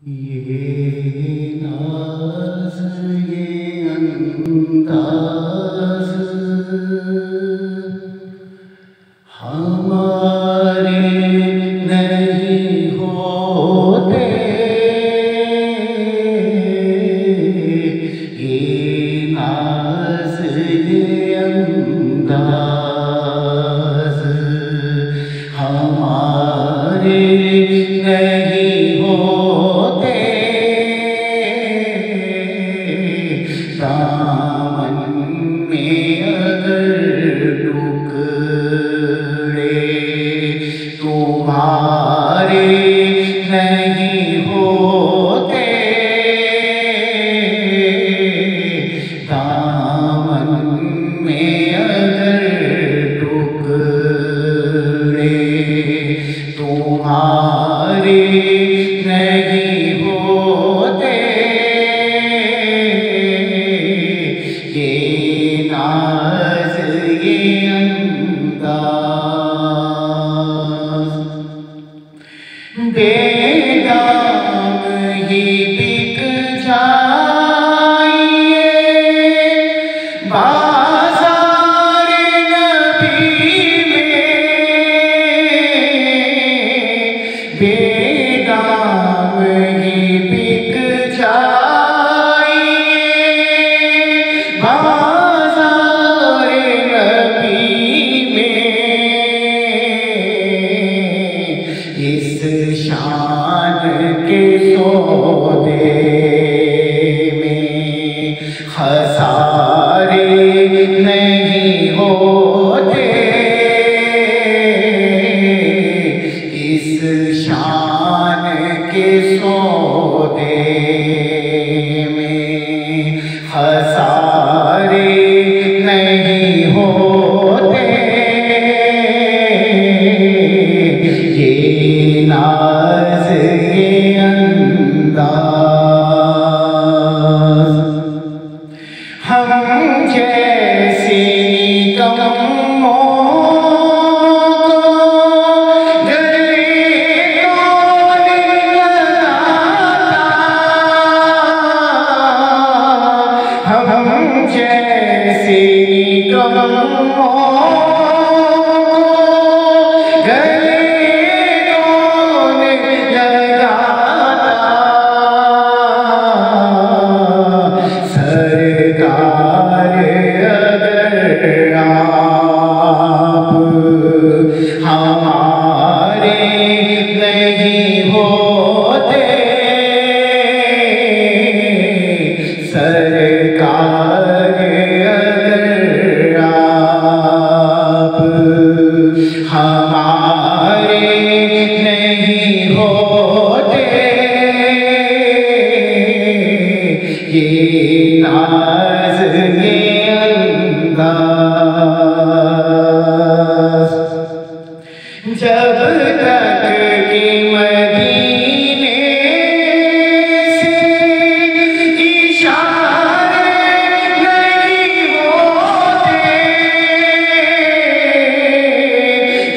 ये नाज़ ये अंदाज़ हमारे नहीं होते। ये नाज़ ये अंदाज़ हमारे नहीं होते। दामन में अगर टुकड़े तुम्हारे नहीं होते। दामन में अगर टुकड़े तुम्हारे नहीं होते। ये नाज़ ये अंदाज़ बेदाम ही बिक जाइए बाज़ार नबी में। बेदाम ही बिक जाइए बाज़ार नबी में। इस शान के सौदे में खसारे नहीं होते। इस शान के सौदे में खसारे नहीं होते। ये नाज़ ये अंदाज़ हम जैसे निकम्मों को गले कौन लगाता। हम जैसे निकम्मों सरकार अगर आप हमारे नहीं होते। सरकार अगर आप हमारे नहीं होते। ये नाज़ ये अंदाज़ जब तक कि मदीने से इशारे नहीं होते।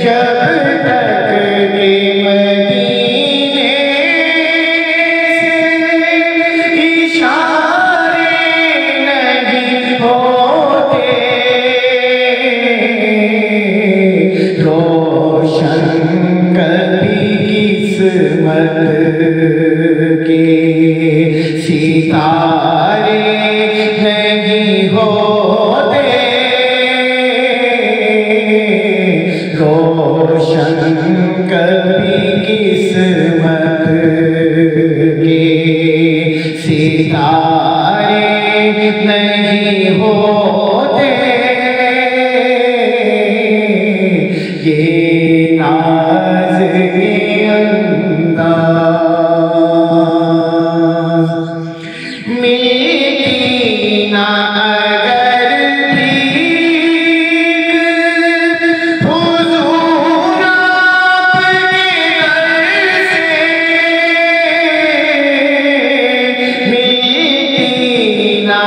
जब तक कि मदीने से इशारे होते। रोशन कभी किस्मत के सितारे नहीं होते। रोशन कभी किस्मत के सितारे नहीं होते। ये नाज़ ये अंदाज़ मिलती ना अगर भीख हुज़ूर आपके दर से। मिलती ना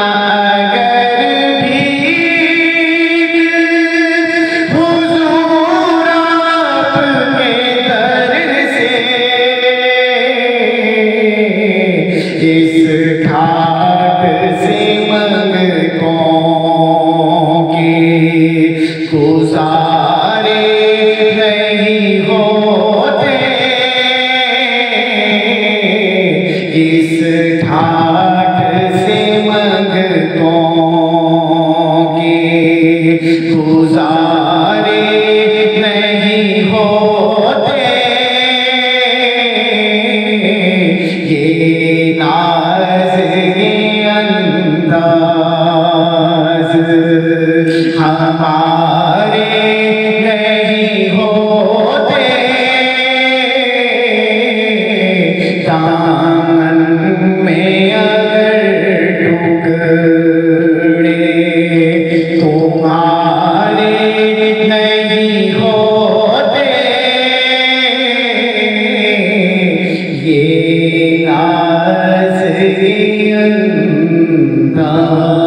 दामन में अगर टुकड़े तुम्हारे नहीं होते, ये नाज़ के अंदाज़